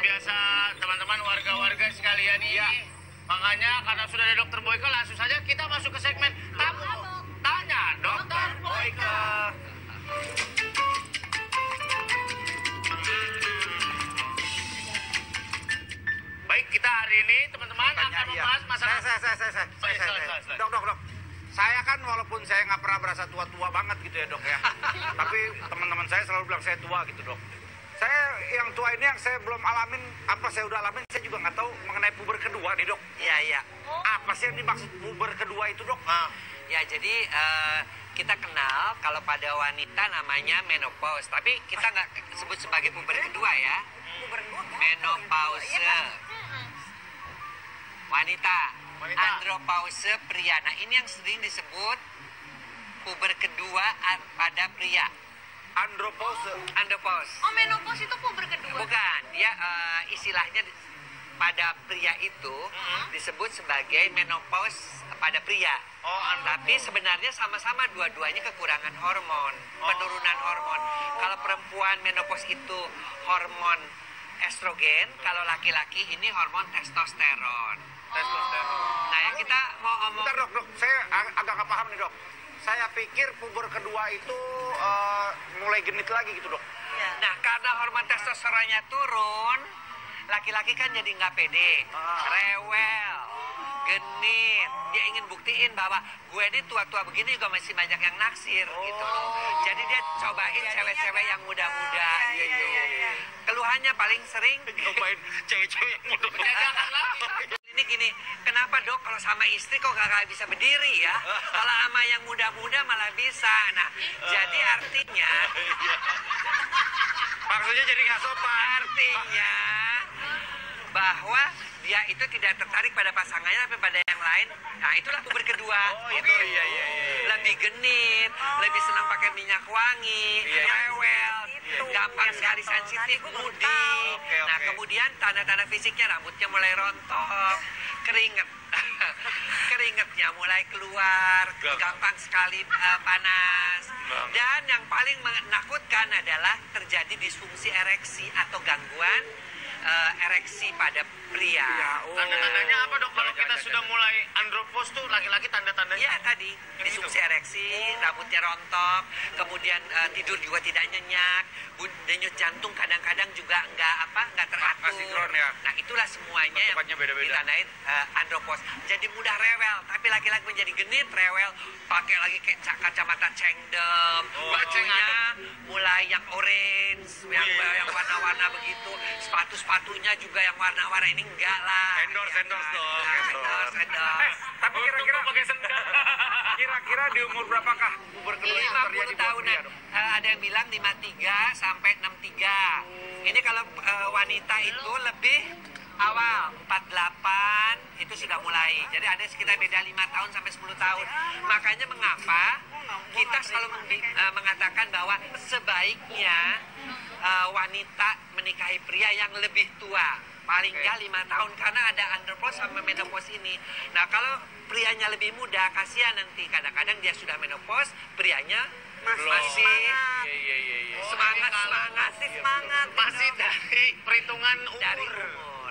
biasa teman-teman warga-warga sekalian ini. Ya. Makanya karena sudah ada Dokter Boyke, langsung saja kita masuk ke segmen tamu tanya Dokter Boyke. Baik, kita hari ini teman-teman akan membahas masalah. Saya. Dok. Saya kan walaupun saya nggak pernah berasa tua-tua banget gitu ya dok ya. Tapi teman-teman saya selalu bilang saya tua gitu dok. Saya yang tua ini yang saya belum alamin, apa saya udah alamin, saya juga nggak tahu mengenai puber kedua nih dok. Iya. Apa sih yang dimaksud puber kedua itu dok? Ya jadi kita kenal kalau pada wanita namanya menopause, tapi kita nggak sebut sebagai puber kedua ya. Puber kedua kan? Menopause. Wanita. Andropause pria. Nah ini yang sering disebut puber kedua pada pria. Andropause. Oh, menopause itu puber kedua? Bukan, dia istilahnya pada pria itu disebut sebagai menopause pada pria. Tapi sebenarnya sama-sama dua-duanya kekurangan hormon, penurunan hormon. Kalau perempuan menopause itu hormon estrogen, kalau laki-laki ini hormon testosteron. Nah yang kita mau omong... Bentar dok, saya agak nggak paham nih dok. Saya pikir puber kedua itu mulai genit lagi gitu dok. Nah karena hormon testosteronnya turun, laki-laki kan jadi nggak pede, rewel, genit. Dia ingin buktiin bahwa gue ini tua-tua begini juga masih banyak yang naksir gitu loh. Jadi dia cobain cewek-cewek yang muda-muda gitu. Keluhannya paling sering Cobain cewek-cewek yang muda. Ini gini, kenapa dok kalau sama istri kok gak bisa berdiri ya? Kalau sama yang muda-muda malah bisa. Nah, jadi artinya... Maksudnya jadi nggak sopan. Artinya bahwa dia itu tidak tertarik pada pasangannya tapi pada yang lain. Nah, itulah puber kedua. Iya. Lebih genit, lebih senang pakai minyak wangi, rewel, gampang sekali sensitif, moody. Nah, kemudian tanda-tanda fisiknya rambutnya mulai rontok, keringetnya mulai keluar, gampang sekali panas. Dan yang paling menakutkan adalah terjadi disfungsi ereksi atau gangguan ereksi pada pria. Tanda-tandanya apa dok? Kalau kita sudah mulai andropause tuh laki-laki tanda-tandanya? Ya tadi, disfungsi ereksi, rambutnya rontok, kemudian tidur juga tidak nyenyak, denyut jantung kadang-kadang juga nggak teratur. Sinkron ya. Nah itulah semuanya yang ditandain andropause. Jadi mudah rewel, tapi laki-laki menjadi genit, rewel, pakai lagi kayak kacamata cengdem, bajunya mulai yang orange, yang warna-warna begitu, sepatunya juga yang warna-warna ini enggak lah. Endorse dong. Tapi Kira-kira di umur berapakah puber kedua yang terjadi 50 tahunan. Ada yang bilang 53 sampai 63. Ini kalau wanita itu lebih awal 48 itu sudah mulai. Jadi ada sekitar beda 5 tahun sampai 10 tahun. Makanya mengapa kita selalu mengatakan bahwa sebaiknya wanita menikahi pria yang lebih tua. Paling nggak 5 tahun karena ada andropause sama menopause ini. Nah kalau prianya lebih muda, kasihan nanti kadang-kadang dia sudah menopause, prianya masih semangat. Masih dari perhitungan umur. Dari umur.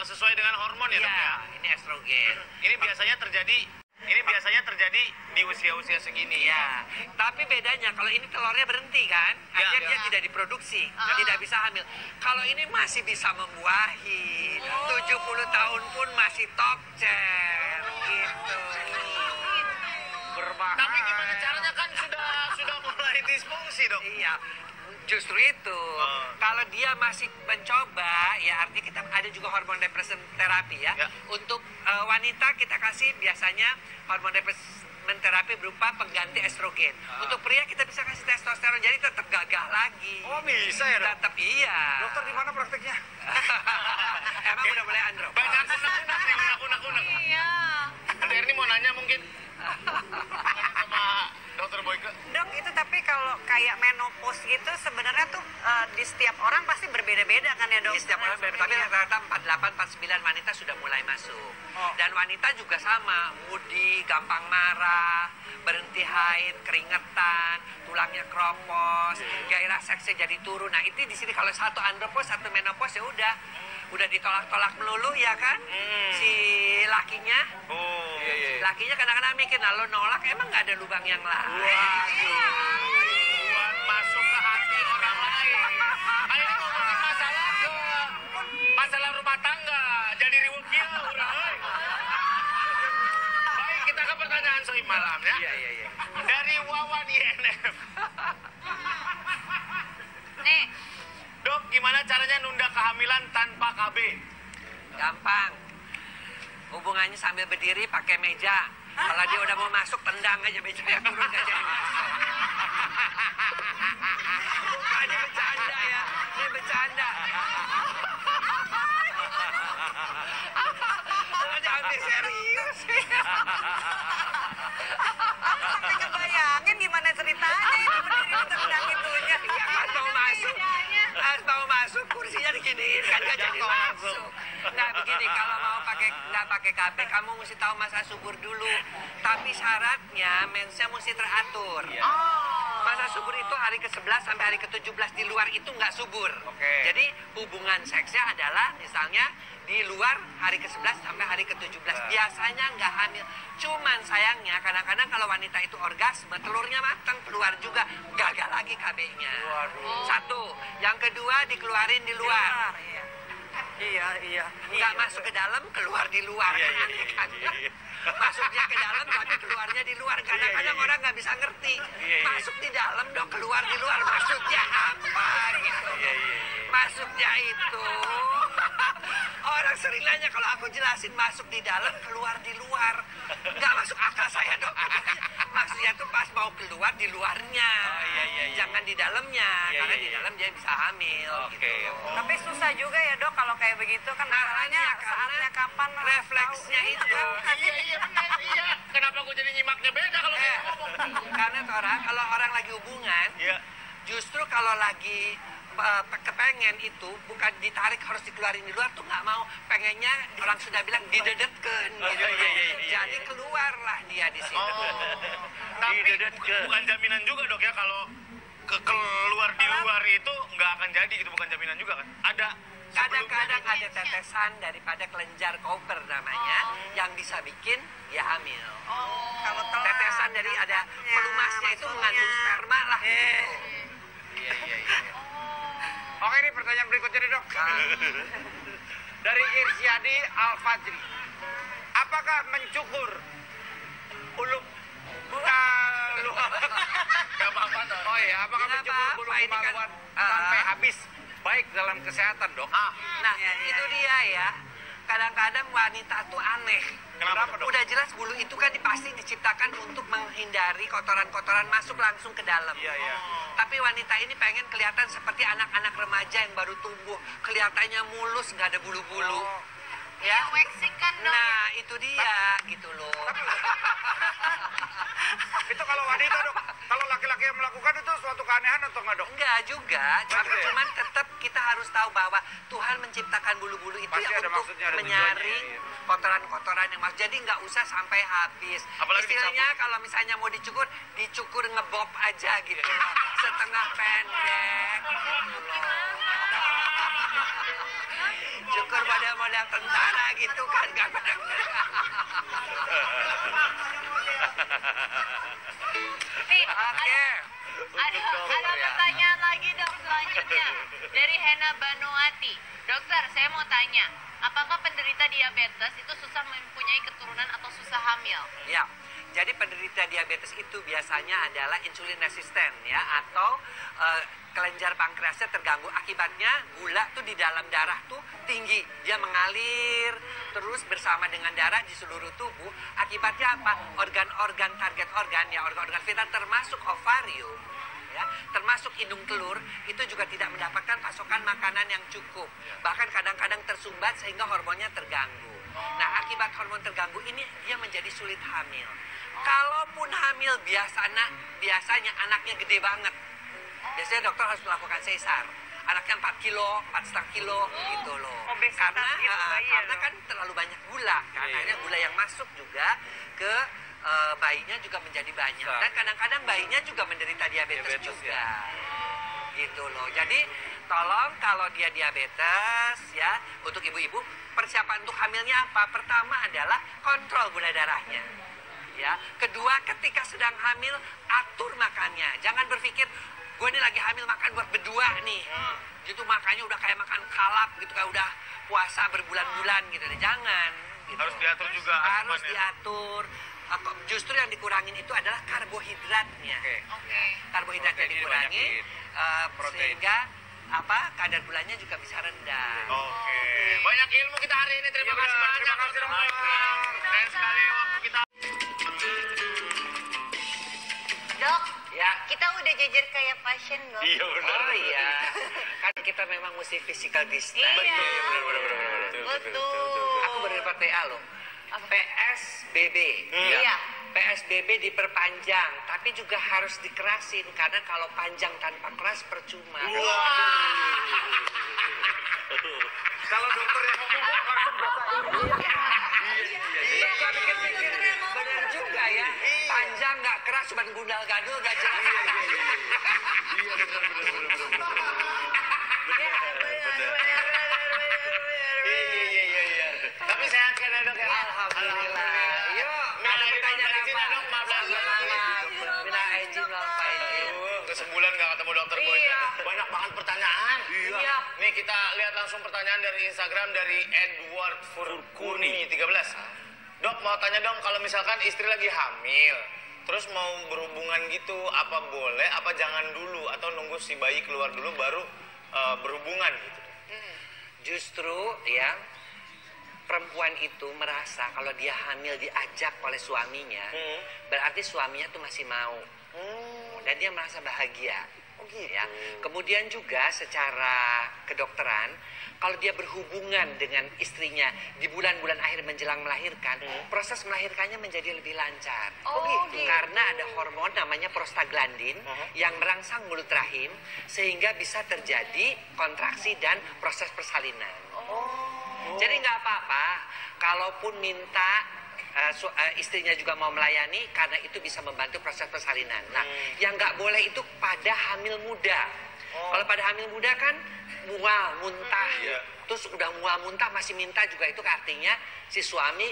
Sesuai dengan hormon ya dok ya? Ini estrogen. Ini biasanya terjadi di usia-usia segini. Ya, tapi bedanya kalau ini telurnya berhenti kan, akhirnya dia tidak diproduksi, tidak bisa hamil. Kalau ini masih bisa membuahi, 70 tahun pun masih top chair, gitu. berbahaya. Tapi gimana caranya kan sudah mulai disfungsi dok? Iya, justru itu. Kalau dia masih mencoba, ya artinya kita ada juga hormon replacement terapi ya. Untuk wanita kita kasih biasanya hormon replacement terapi berupa pengganti estrogen. Untuk pria kita bisa kasih testosteron, jadi tetap gagah lagi. Oh bisa ya dok? Tetap iya. Dokter di mana prakteknya? Emang udah mulai andro? Banyak kunak-kunak. Iya. Erni mau nanya mungkin sama Dokter Boyke. Dok, itu tapi kalau kayak menopause gitu sebenarnya tuh di setiap orang pasti berbeda-beda kan ya dok? Di setiap orang berbeda, tapi rata-rata 48, 49 wanita sudah mulai masuk. Dan wanita juga sama, moody, gampang marah, berhenti haid, keringetan, tulangnya keropos, gairah seksnya jadi turun. Nah itu di sini kalau satu andropause, satu menopause ya udah ditolak-tolak melulu ya kan? Si lakinya, lakinya kadang-kadang mikir, nah lo nolak emang nggak ada lubang yang lain. Buat masuk ke hati orang lain. Ayo ngomongin masalah rumah tangga. Jadi riwekil urang euy. Baik, kita ke pertanyaan soal malam ya. Iya. Dari Wawan INF. Nih, Dok, gimana caranya nunda kehamilan tanpa KB? Gampang. Hubungannya sambil berdiri pakai meja. Kalau dia udah mau masuk, tendang aja mejanya turun gak jadi masuk. Bukan, ini bercanda ya. Ini bercanda. Jangan serius. sampai ngebayangin gimana ceritanya itu berdiri tendang itunya. Ya pas mau masuk. Pas mau masuk, kursinya diginiin kan gak jadi masuk. Nah begini, kalau mau nggak pakai KB, kamu mesti tahu masa subur dulu. Tapi syaratnya mensnya mesti teratur. Masa subur itu hari ke-11 sampai hari ke-17, di luar itu nggak subur. Jadi hubungan seksnya adalah misalnya di luar hari ke-11 sampai hari ke-17. Biasanya nggak hamil. Cuman sayangnya kadang-kadang kalau wanita itu orgasme, telurnya matang, keluar juga. Gagal lagi KB-nya. Satu. Yang kedua dikeluarin di luar. Iya. Nggak masuk ke dalam, keluar di luar. Aneh kan? Masuknya ke dalam, tapi keluarnya di luar. Kadang-kadang orang nggak bisa ngerti. Masuk di dalam dong, keluar di luar. Maksudnya apa gitu? Maksudnya itu. Orang sering nanya kalau aku jelasin masuk di dalam, keluar di luar. Nggak masuk akal saya dok. Maksudnya tuh pas mau keluar di luarnya. Jangan di dalamnya. Karena di dalam dia bisa hamil. Gitu. Tapi susah juga ya dok kalau kayak begitu kan masalahnya saatnya kapan refleksnya itu. Iya. Kenapa gue jadi nyimaknya beda kalau dia ngomong? Karena kalau orang lagi hubungan, justru kalau lagi kepengen itu bukan ditarik harus dikeluarin di luar tuh nggak mau, pengennya orang sudah bilang didedetkeun gitu. Jadi keluarlah dia di situ. Tapi bukan jaminan juga dok ya kalau keluar di luar itu nggak akan jadi gitu, bukan jaminan juga kan? Ada Kadang-kadang ada tetesan daripada kelenjar Cooper namanya yang bisa bikin dia hamil. Kalau telat, Tetesan dari ada pelumasnya itu mengandung sperma lah. Oke, ini pertanyaan berikutnya nih dok. Dari Irsyadi Al-Fajri. Apakah mencukur ulu nggak apa-apa dok. Oh iya, apakah mencukur bulu Ini kan, kemaluan sampai habis baik dalam kesehatan dok? Nah, itu dia ya. Kadang-kadang wanita tuh aneh. Kenapa dok? Udah jelas bulu itu kan pasti diciptakan untuk menghindari kotoran-kotoran masuk langsung ke dalam. Tapi wanita ini pengen kelihatan seperti anak-anak remaja yang baru tumbuh. Kelihatannya mulus, nggak ada bulu-bulu. Ya, waxing kan dok. nah itu dia gitu loh. Itu kalau wanita dok, kalau laki-laki yang melakukan itu suatu keanehan atau enggak dok? Enggak juga, tapi cuman tetap kita harus tahu bahwa Tuhan menciptakan bulu-bulu itu Pasti ya ada untuk maksudnya, ada menyaring tujuannya, kotoran-kotoran yang masuk. Jadi nggak usah sampai habis. Apalagi Istilahnya kalau misalnya mau dicukur ngebob aja gitu. Setengah pendek gitu loh. Cukur model-model tentara gitu kan nggak pendek. Nih, Oke. ada pertanyaan lagi dok selanjutnya dari Hena Banuati. Dokter, saya mau tanya, apakah penderita diabetes itu susah mempunyai keturunan atau susah hamil? Ya, jadi penderita diabetes itu biasanya adalah insulin resisten ya, atau kelenjar pankreasnya terganggu. Akibatnya gula tuh di dalam darah tuh tinggi, dia mengalir terus bersama dengan darah di seluruh tubuh. Akibatnya apa? Organ-organ target organ ya, organ-organ vital termasuk ovarium ya, termasuk indung telur itu juga tidak mendapatkan pasokan makanan yang cukup. Bahkan kadang-kadang tersumbat sehingga hormonnya terganggu. Nah, akibat hormon terganggu ini dia menjadi sulit hamil. Kalaupun hamil biasanya anaknya gede banget. Biasanya dokter harus melakukan sesar. Anaknya 4 kilo, 4,5 kilo gitu loh. Obesitas gitu, Karena kan terlalu banyak gula. Karena gula yang masuk juga ke bayinya juga menjadi banyak. Dan kadang-kadang bayinya juga menderita diabetes juga. Gitu loh. Jadi tolong kalau dia diabetes ya, untuk ibu-ibu persiapan untuk hamilnya apa? Pertama adalah kontrol gula darahnya. Ya, kedua ketika sedang hamil atur makannya. Jangan berpikir gue ini lagi hamil makan buat berdua nih. Gitu makannya udah kayak makan kalap gitu, kayak udah puasa berbulan-bulan gitu. Jangan. Gitu. Harus diatur juga. Harus diatur. Justru yang dikurangin itu adalah karbohidratnya. Karbohidratnya dikurangin sehingga kadar gulanya juga bisa rendah. Oke. Banyak ilmu kita hari ini. Terima kasih banyak. Terima kasih dan sekali waktu kita. Dok, Ya. kita udah jajar kayak pasien dok. Iya benar. Oh iya. Kan kita memang mesti physical distance. Iya. Betul. Aku baru dapat PA loh. PSBB. Iya. PSBB diperpanjang, tapi juga harus dikerasin karena kalau panjang tanpa keras percuma. Kalau dokter yang ngomong langsung berasa Iya, pikir-pikir benar juga ya. Panjang nggak keras, cuma gundal-gadul nggak jelas. Iya. Tapi sehat kan ya dok ya? Alhamdulillah. Yuk, ada pertanyaan apa? Dok, maaf lahir Mina izin apa ini? Sebulan nggak ketemu dokter Boy. Banyak banget pertanyaan. Iya. Nih kita lihat langsung pertanyaan dari Instagram dari Edward Furkuni 13. Dok mau tanya dong, kalau misalkan istri lagi hamil, terus mau berhubungan gitu, apa boleh, apa jangan dulu, atau nunggu si bayi keluar dulu baru berhubungan gitu? Justru ya, perempuan itu merasa kalau dia hamil diajak oleh suaminya, berarti suaminya tuh masih mau. Dan dia merasa bahagia. Ya. Kemudian juga secara kedokteran, kalau dia berhubungan dengan istrinya di bulan-bulan akhir menjelang melahirkan, proses melahirkannya menjadi lebih lancar. Karena ada hormon namanya prostaglandin yang merangsang mulut rahim sehingga bisa terjadi kontraksi dan proses persalinan. Jadi nggak apa-apa, kalaupun minta istrinya juga mau melayani karena itu bisa membantu proses persalinan. Nah, yang nggak boleh itu pada hamil muda. Kalau pada hamil muda kan mual, muntah. Terus udah mual, muntah masih minta juga, itu artinya si suami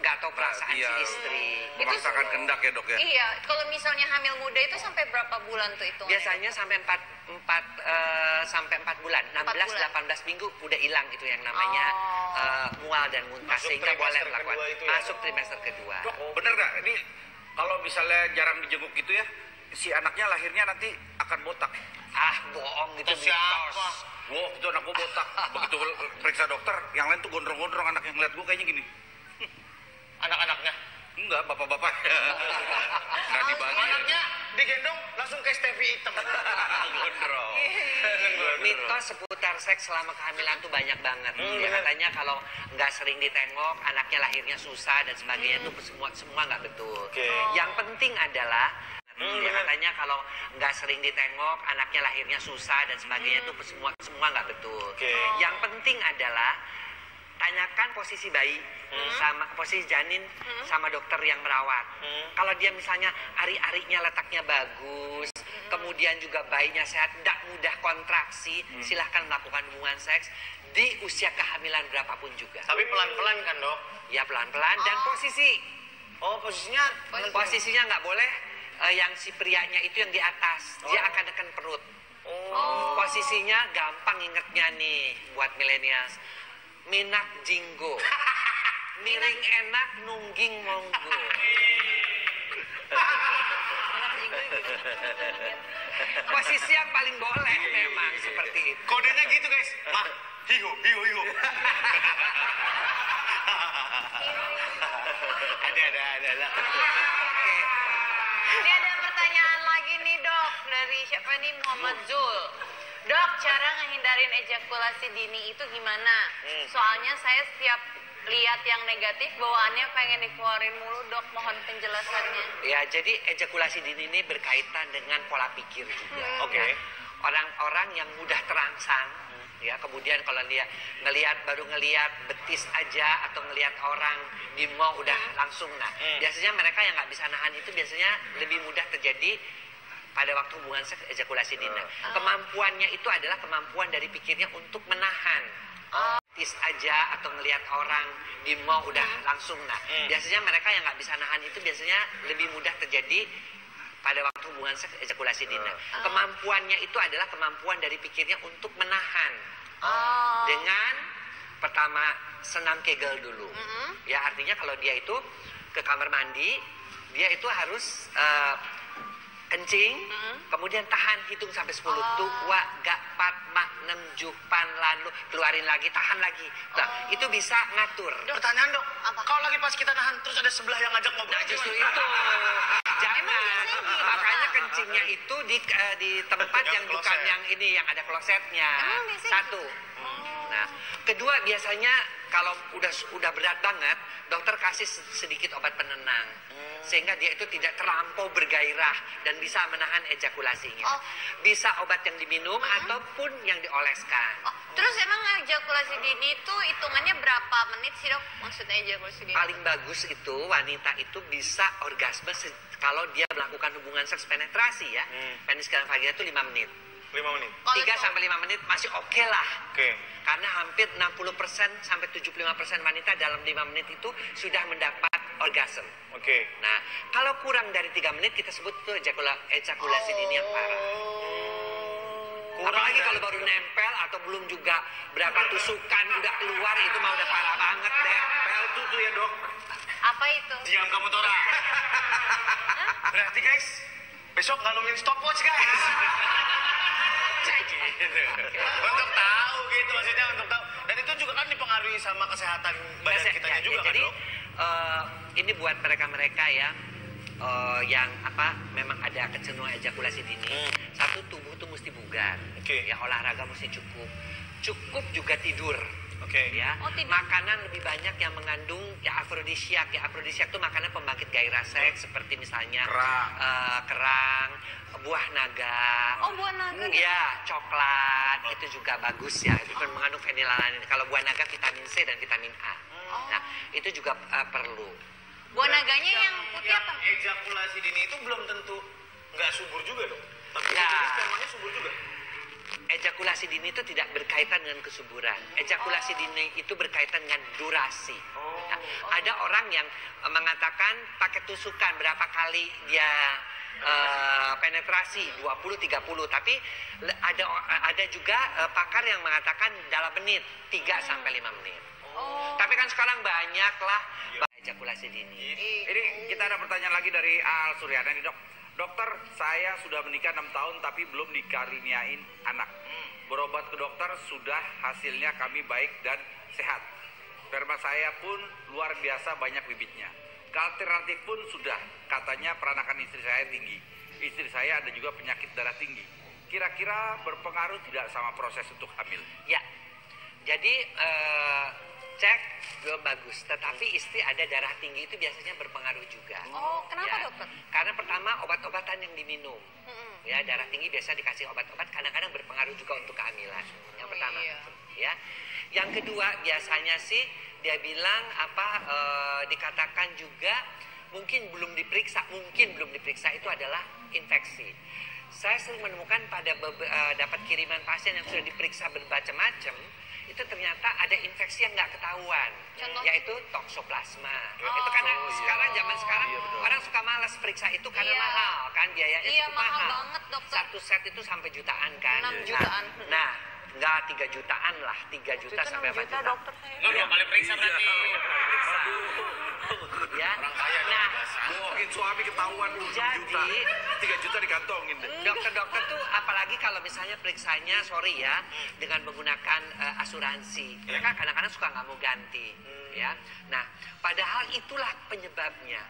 nggak tahu perasaan si istri. memaksakan kehendak ya dok ya. Iya, kalau misalnya hamil muda itu sampai berapa bulan tuh itu? Biasanya sampai 4 bulan, 16-18 minggu udah hilang itu yang namanya mual dan muntah, Masuk sehingga boleh trimester melakukan kedua itu ya, masuk trimester kedua. Dok, bener nggak? Ini kalau misalnya jarang dijenguk gitu ya, si anaknya lahirnya nanti akan botak. Bohong itu Itu siapa? mitos. Wah, itu anak gua botak. Begitu periksa dokter, yang lain tuh gondrong-gondrong, anak yang ngeliat gua kayaknya gini. Anak-anaknya? Enggak, bapak-bapak. Nggak dibagi. Anaknya digendong langsung ke Stevie hitam. Gondrong. Mitos seputar seks selama kehamilan tuh banyak banget. Ya, katanya kalau nggak sering ditengok, anaknya lahirnya susah dan sebagainya, itu semua nggak betul. Yang penting adalah katanya kalau nggak sering ditengok, anaknya lahirnya susah dan sebagainya, itu semua nggak betul. Yang penting adalah tanyakan posisi bayi sama posisi janin sama dokter yang merawat. Kalau dia misalnya ari-arinya letaknya bagus, kemudian juga bayinya sehat, tidak mudah kontraksi, silahkan melakukan hubungan seks di usia kehamilan berapapun juga. Tapi pelan-pelan kan dok? Ya pelan-pelan dan posisi. Posisinya? Posisinya nggak boleh yang si prianya itu yang di atas, dia akan tekan perut. Posisinya gampang ingetnya nih buat milenials. Minak jinggo, miring enak, nungging monggo. Posisi yang paling boleh memang seperti itu. Kodenya gitu guys. Mah, hiu. Ada. Ini ada pertanyaan lagi nih dok, dari siapa nih, Muhammad Zul. Dok, cara ngehindarin ejakulasi dini itu gimana? Soalnya saya setiap lihat yang negatif, bawaannya pengen dikeluarin mulu dok, mohon penjelasannya. Ya, jadi ejakulasi dini ini berkaitan dengan pola pikir juga. Oke. Ya. Orang-orang yang mudah terangsang, ya kemudian kalau baru ngelihat betis aja atau ngelihat orang di mall udah langsung, biasanya mereka yang nggak bisa nahan itu biasanya lebih mudah terjadi pada waktu hubungan seks ejakulasi dini. Kemampuannya itu adalah kemampuan dari pikirnya untuk menahan. Betis aja atau ngelihat orang di mall udah langsung, biasanya mereka yang nggak bisa nahan itu biasanya lebih mudah terjadi pada waktu hubungan seks ejakulasi dini. Kemampuannya itu adalah kemampuan dari pikirnya untuk menahan. Dengan pertama senam Kegel dulu. Ya artinya kalau dia itu ke kamar mandi, dia itu harus kencing, kemudian tahan hitung sampai 10. Tua, gak, pat, mak, 6, jupan, lalu keluarin lagi, tahan lagi. Nah, itu bisa ngatur. Pertanyaan dok, kalau lagi pas kita nahan terus ada sebelah yang ngajak ngobrol. Nah justru itu, jangan. Makanya kencingnya itu di tempat yang bukan yang ini, yang ada klosetnya. Satu. Nah, kedua biasanya kalau udah berat banget, dokter kasih sedikit obat penenang. Sehingga dia itu tidak terlampau bergairah dan bisa menahan ejakulasinya. Bisa obat yang diminum ataupun yang dioleskan. Terus emang ejakulasi dini itu hitungannya berapa menit sih dok? Maksudnya ejakulasi dini? Paling bagus itu wanita itu bisa orgasme kalau dia melakukan hubungan seks penetrasi ya. Penis dan vagina itu 5 menit. 5 menit. 3 sampai 5 menit masih oke lah. Oke. Karena hampir 60% sampai 75% wanita dalam 5 menit itu sudah mendapat orgasme. Oke. Nah, kalau kurang dari 3 menit kita sebut itu ejakulasi dini yang parah. Apalagi kalau baru nempel atau belum juga berapa tusukan udah keluar itu mah udah parah banget deh. Nempel tuh ya dok. Apa itu? Diam kamu Tora. Berarti guys, besok nggak nungguin stopwatch guys. Untuk tahu gitu maksudnya, untuk tahu. Dan itu juga kan dipengaruhi sama kesehatan badan kitanya juga kan jadi, dok? Ini buat mereka-mereka ya yang memang ada kecenderungan ejakulasi dini. Satu, tubuh tuh mesti bugar. Ya olahraga mesti cukup. Cukup juga tidur. Ya, makanan lebih banyak yang mengandung afrodisiak. Afrodisiak itu makanan pembangkit gairah seks seperti misalnya kerang, buah naga. Buah naga. Ya, coklat itu juga bagus ya. Itu kan mengandung fenilalanin. Kalau buah naga vitamin C dan vitamin A. Nah, itu juga perlu. Buah naganya yang putih apa? Ejakulasi dini itu belum tentu nggak subur juga dong. Tapi spermanya subur juga. Ejakulasi dini itu tidak berkaitan dengan kesuburan. Ejakulasi dini itu berkaitan dengan durasi. Nah, ada orang yang mengatakan pakai tusukan berapa kali dia penetrasi 20-30, tapi ada juga pakar yang mengatakan dalam menit 3 sampai 5 menit. Tapi kan sekarang banyak lah ejakulasi dini. Ini kita ada pertanyaan lagi dari Al Suryana nih dok. Dokter, saya sudah menikah 6 tahun tapi belum dikaruniain anak. Berobat ke dokter sudah, hasilnya kami baik dan sehat. Sperma saya pun luar biasa banyak bibitnya. Alternatif pun sudah, katanya peranakan istri saya tinggi. Istri saya ada juga penyakit darah tinggi. Kira-kira berpengaruh tidak sama proses untuk hamil? Ya, jadi cek belum bagus, tetapi istri ada darah tinggi itu biasanya berpengaruh juga. Kenapa ya, dokter? Karena pertama obat-obatan yang diminum, ya darah tinggi biasa dikasih obat-obat kadang-kadang berpengaruh juga untuk kehamilan. Yang pertama, ya. Yang kedua biasanya sih dia bilang dikatakan juga mungkin belum diperiksa itu adalah infeksi. Saya sering menemukan dapat kiriman pasien yang sudah diperiksa bermacam-macam, itu ternyata ada infeksi yang nggak ketahuan, yaitu toksoplasma. Itu karena zaman sekarang orang suka malas periksa itu karena mahal kan, biayanya cukup mahal. Banget, dokter. Satu set itu sampai jutaan kan. 6 jutaan. Nah, nggak 3 jutaan lah, 3 juta sampai 4 juta. Dokter saya. Nggak 2 kali periksa berarti. Ya. Orang kaya Nah, Mungkin suami ketahuan 6 juta, 3 juta dikantongin deh. dokter-dokter tuh apalagi kalau misalnya periksanya dengan menggunakan asuransi, mereka kadang-kadang suka nggak mau ganti, ya. Nah, padahal itulah penyebabnya.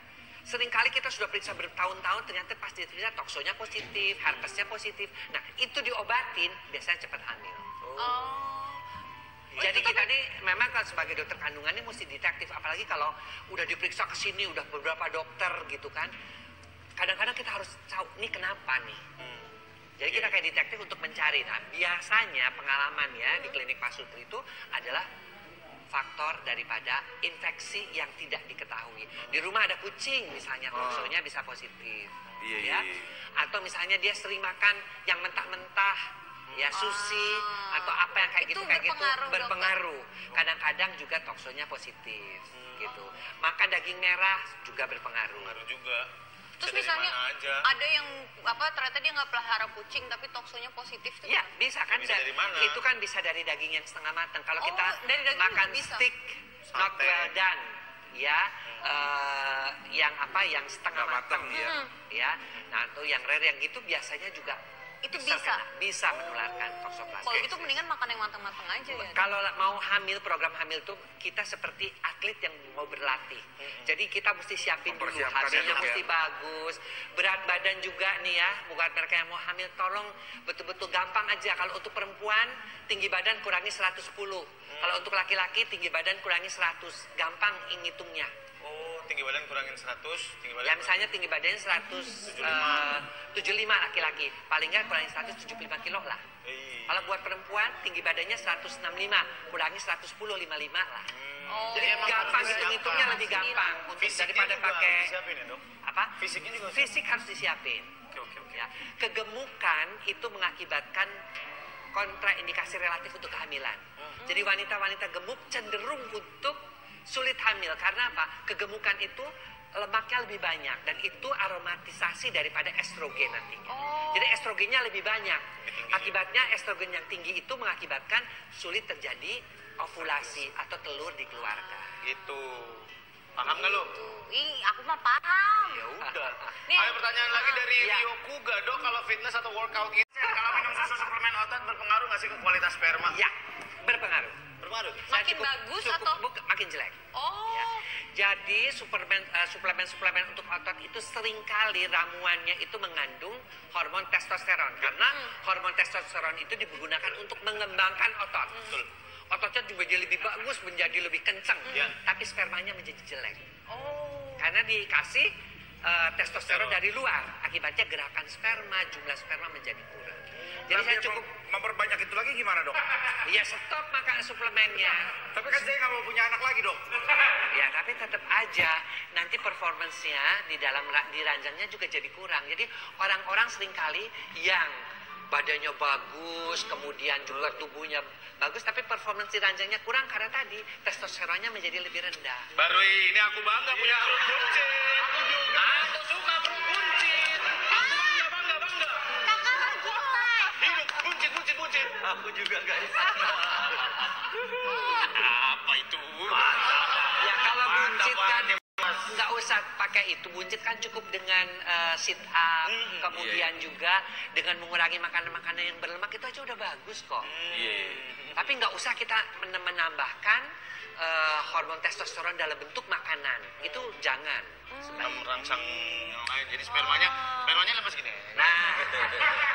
Seringkali kita sudah periksa bertahun-tahun, ternyata pas diperiksa toksonya positif, herpesnya positif. Nah, itu diobatin biasanya cepat hamil. Jadi kita nih memang kalau sebagai dokter kandungan ini mesti detektif, apalagi kalau udah diperiksa ke sini udah beberapa dokter gitu kan. Kadang-kadang kita harus tahu nih kenapa nih. Jadi kita kayak detektif untuk mencari. Nah, biasanya pengalaman ya di klinik Pak Sutri itu adalah faktor daripada infeksi yang tidak diketahui. Di rumah ada kucing misalnya, toksonya bisa positif. Ya. Atau misalnya dia sering makan yang mentah-mentah, ya sushi atau apa yang kayak gitu berpengaruh. Kadang-kadang juga toksonya positif gitu. Makan daging merah juga berpengaruh. Juga. Terus misalnya ada yang ternyata dia nggak pelihara kucing tapi toksonya positif tuh. Ya bisa kan, bisa dari mana? Itu kan bisa dari daging yang setengah matang. Kalau kita dari makan bisa. steak not well done, ya yang setengah matang, ya. Nah tuh yang rare yang gitu biasanya juga itu bisa menularkan toksoplasma. Kalau gitu mendingan makan yang matang-matang aja ya. Kalau mau hamil, program hamil tuh kita seperti atlet yang mau berlatih. Jadi kita mesti siapin dulu, hasilnya mesti bagus. Berat badan juga nih ya, bukan mereka yang mau hamil, tolong betul-betul gampang aja. Kalau untuk perempuan, tinggi badan kurangi 110. Kalau untuk laki-laki, tinggi badan kurangi 100. Gampang ngitungnya. Tinggi badan kurangin 100, tinggi badan. Ya misalnya tinggi badannya 175 laki-laki, paling nggak kurangi 175 kilo lah. Kalau buat perempuan tinggi badannya 165, kurangi 110, 55 lah. Jadi gampang hitung-hitungnya lebih gampang untuk daripada pakai disiapin ya, Dok? apa? Fisiknya juga Fisik harus disiapin. Oke. Ya. Kegemukan itu mengakibatkan kontraindikasi relatif untuk kehamilan. Jadi wanita-wanita gemuk cenderung untuk sulit hamil karena apa? Kegemukan itu lemaknya lebih banyak dan itu aromatisasi daripada estrogen nantinya. Jadi estrogennya lebih banyak. Akibatnya estrogen yang tinggi itu mengakibatkan sulit terjadi ovulasi atau telur dikeluarkan. Gitu. Paham nggak lo? Aku mah paham. Ya udah. Nih. Ada pertanyaan lagi dari Rio Kuga, Dok. Kalau fitness atau workout gitu, kalau minum susu suplemen otot berpengaruh nggak sih ke kualitas sperma? Ya, berpengaruh. Berpengaruh. Makin bagus atau makin jelek. Ya. Jadi suplemen untuk otot itu seringkali ramuannya itu mengandung hormon testosteron karena hormon testosteron itu digunakan untuk mengembangkan otot. Betul. Ototnya juga menjadi lebih bagus, menjadi lebih kencang, tapi spermanya menjadi jelek. Karena dikasih testosteron dari luar, akibatnya gerakan sperma, jumlah sperma menjadi kurang. Jadi saya cukup memperbanyak itu lagi gimana, Dok? ya stop makan suplemennya. Tapi kan saya nggak mau punya anak lagi, Dok. Ya tapi tetap aja nanti performance-nya di ranjangnya juga jadi kurang. Jadi orang-orang seringkali yang badannya bagus, kemudian juga tubuhnya bagus, tapi performance di ranjangnya kurang karena tadi testosteronnya menjadi lebih rendah. Baru ini aku bangga punya perut buncit. Aku suka perut buncit. Aku bangga. kakak lagi live. Hidup buncit. Aku juga guys. Apa itu? Ya kalau buncit kan nggak usah pakai itu. Buncit kan cukup dengan sit up, kemudian juga dengan mengurangi makanan-makanan yang berlemak itu aja udah bagus kok. Tapi nggak usah kita menambahkan hormon testosteron dalam bentuk makanan. Itu jangan. Merangsang yang lain. Jadi spermanya lepas gini. Nah,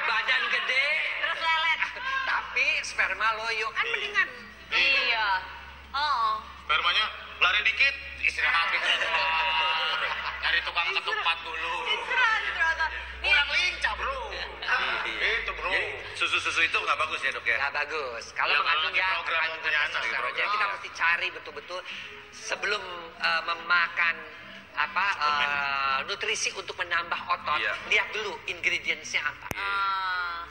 badan gede, Terus lelet. tapi sperma loyo kan mendingan. Iya. Spermanya lari dikit, istirahat gitu. Cari tukang ketupat dulu. Istirahat. Kurang lincah, Bro. Itu, Bro. Jadi susu-susu itu nggak bagus ya, Dok ya? Nggak bagus. Kalau Ya, mengandung apalagi ya program mengandung punya anak, testosteron. program. Jadi kita mesti cari betul-betul sebelum memakan nutrisi untuk menambah otot. Lihat dulu ingredientsnya apa.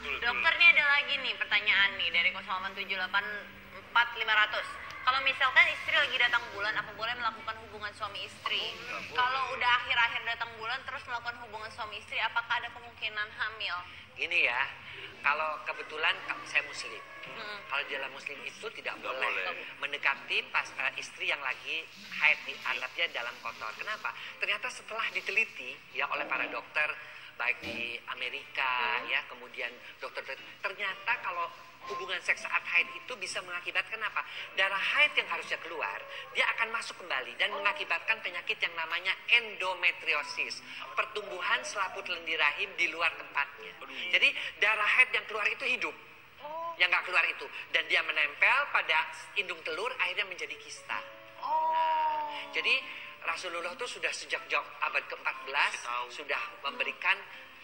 Dokter nih ada lagi nih pertanyaan nih dari 08784500. Kalau misalkan istri lagi datang bulan, apa boleh melakukan hubungan suami istri? Kalau udah akhir-akhir datang bulan terus melakukan hubungan suami istri, apakah ada kemungkinan hamil? Gini ya, kalau kebetulan saya muslim. Kalau di dalam muslim itu tidak boleh mendekati istri yang lagi haid, dianggapnya dalam kotor. Kenapa? Ternyata setelah diteliti ya oleh para dokter baik di Amerika ya, kemudian dokter ternyata kalau hubungan seks saat haid itu bisa mengakibatkan apa? Darah haid yang harusnya keluar, dia akan masuk kembali dan mengakibatkan penyakit yang namanya endometriosis, pertumbuhan selaput lendir rahim di luar tempatnya. Jadi darah haid yang keluar itu hidup. yang nggak keluar itu. Dan dia menempel pada indung telur, akhirnya menjadi kista. Jadi Rasulullah itu sudah sejak abad ke-14 sudah memberikan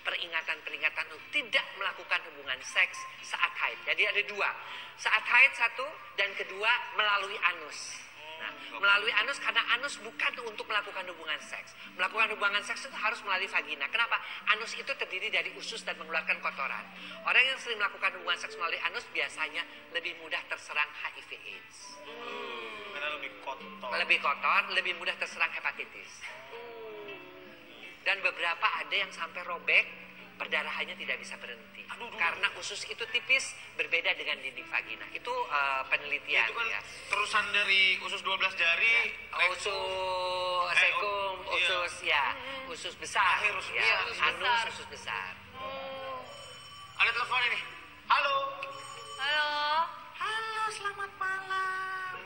peringatan-peringatan untuk tidak melakukan hubungan seks saat haid. Jadi ada dua, saat haid satu, dan kedua melalui anus. Nah, melalui anus karena anus bukan untuk melakukan hubungan seks. Melakukan hubungan seks itu harus melalui vagina. Kenapa? Anus itu terdiri dari usus dan mengeluarkan kotoran. Orang yang sering melakukan hubungan seks melalui anus biasanya lebih mudah terserang HIV/AIDS. Karena lebih kotor. Lebih kotor, lebih mudah terserang hepatitis. Dan beberapa ada yang sampai robek, perdarahannya tidak bisa berhenti. Karena usus itu tipis, berbeda dengan dinding vagina. Itu penelitian. Itu kan ya. terusan dari usus 12 jari. Usus sekum, usus ya, usus besar. Akhir usus ya, besar. anus, usus besar. Ada telepon ini. Halo. Halo. Halo, selamat malam.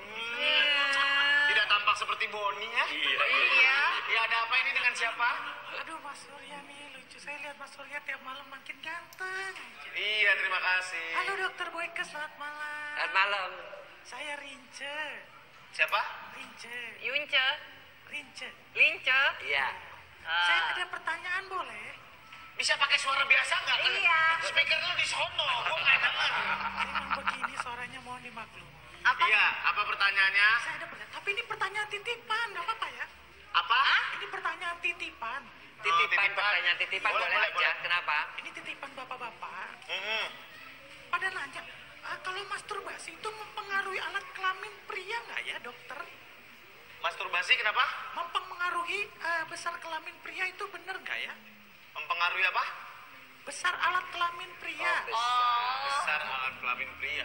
Tidak tampak seperti Boni ya? Iya. Ya, ada apa ini dengan siapa? Aduh, Mas Surya nih lucu. Saya lihat Mas Surya tiap malam makin ganteng. Iya, terima kasih. Halo, Dokter Boyke, selamat malam. Dan malam. Saya Rince. Siapa? Rince. Yunce. Rince. Lince. Iya. Saya ada pertanyaan boleh? Bisa pakai suara biasa nggak? Kan Iya. speaker lu di sono, gua nggak dengar. Memang begini suaranya, mohon dimaklum. Apa? Iya, apa pertanyaannya? Saya ada pertanyaan, tapi ini pertanyaan titipan, nggak apa-apa ya? Apa? Ini pertanyaan titipan. Titipan, titipan. pertanyaan titipan Boleh, boleh boleh, aja. boleh. Kenapa? Ini titipan bapak-bapak. Mm-mm. Pada nanya, kalau masturbasi itu mempengaruhi alat kelamin pria nggak ya, dokter? Masturbasi kenapa? Mempengaruhi besar kelamin pria itu benar nggak ya? Mempengaruhi apa? Besar alat kelamin pria. Besar alat kelamin pria.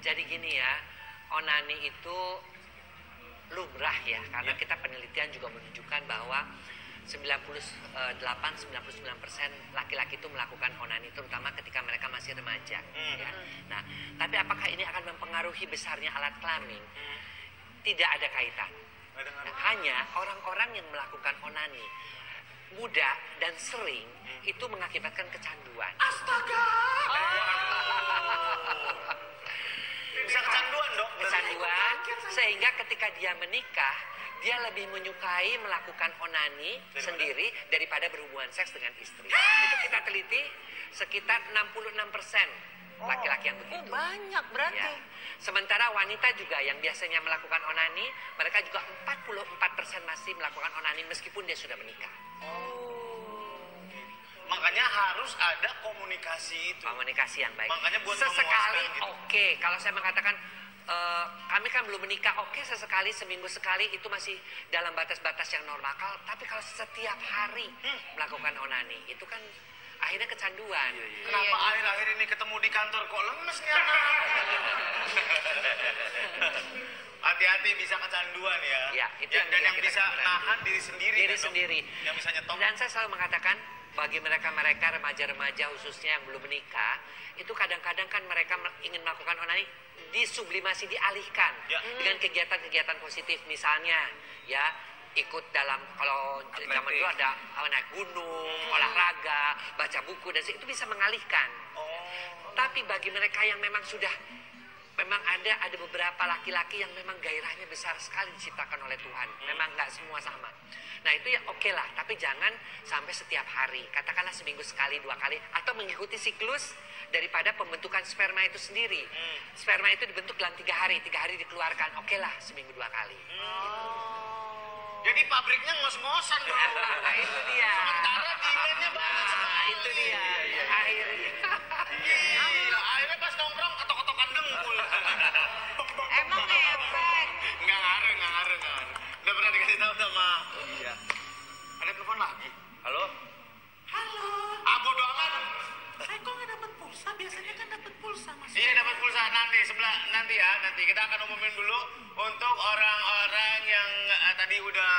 Jadi gini ya, onani itu lumrah ya, karena kita penelitian juga menunjukkan bahwa 98-99% laki-laki itu melakukan onani, terutama ketika mereka masih remaja. Ya. Nah, tapi apakah ini akan mempengaruhi besarnya alat kelamin? Tidak ada kaitan. Nah, hanya orang-orang yang melakukan onani muda dan sering itu mengakibatkan kecanduan. Astaga! Bisa kecanduan dok. Kecanduan sehingga ketika dia menikah dia lebih menyukai melakukan onani sendiri daripada berhubungan seks dengan istri. Itu kita teliti sekitar 66% laki-laki yang begitu. Banyak berarti. Ya. Sementara wanita juga yang biasanya melakukan onani, mereka juga 44% masih melakukan onani meskipun dia sudah menikah. Makanya harus ada komunikasi itu. Komunikasi yang baik. Makanya buat sesekali memuaskan gitu. oke. Kalau saya mengatakan kami kan belum menikah, oke sesekali, seminggu sekali itu masih dalam batas-batas yang normal. Tapi kalau setiap hari melakukan onani, itu kan akhirnya kecanduan. Kenapa akhir-akhir ini ketemu di kantor kok lemes nih anak? Hati-hati bisa kecanduan ya. Ya, itu dan yang yang kita bisa katakan. nahan diri sendiri. Diri kan, dok? sendiri. Yang bisa nyetop. Dan saya selalu mengatakan bagi mereka-mereka remaja-remaja khususnya yang belum menikah, itu kadang-kadang kan mereka ingin melakukan onani, disublimasi, dialihkan dengan kegiatan-kegiatan positif, misalnya ya ikut dalam, kalau zaman dulu ada naik gunung, olahraga, baca buku, dan itu bisa mengalihkan. Tapi bagi mereka yang memang sudah, memang ada beberapa laki-laki yang memang gairahnya besar sekali diciptakan oleh Tuhan. Memang nggak semua sama. Nah itu ya oke lah, tapi jangan sampai setiap hari. Katakanlah seminggu sekali, 2 kali, atau mengikuti siklus daripada pembentukan sperma itu sendiri. Sperma itu dibentuk dalam 3 hari, 3 hari dikeluarkan. Oke lah, seminggu 2 kali. Jadi pabriknya ngos-ngosan dong. Nah itu dia. Sementara demandnya banyak sekali. Nah itu dia. Akhirnya. Akhirnya pas nongkrong ketok-ketokan dengkul. Emang efek. Nggak ngaruh. Udah pernah dikasih tahu sama. Iya. Ada telepon lagi. Halo? Halo, Bodo amat. saya kok nggak dapat pulsa? Biasanya kan dapat pulsa, Mas. Iya dapat pulsa nanti ya. Nanti kita akan umumin dulu untuk orang-orang yang tadi udah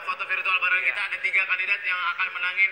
foto virtual bareng kita, ada 3 kandidat yang akan menangin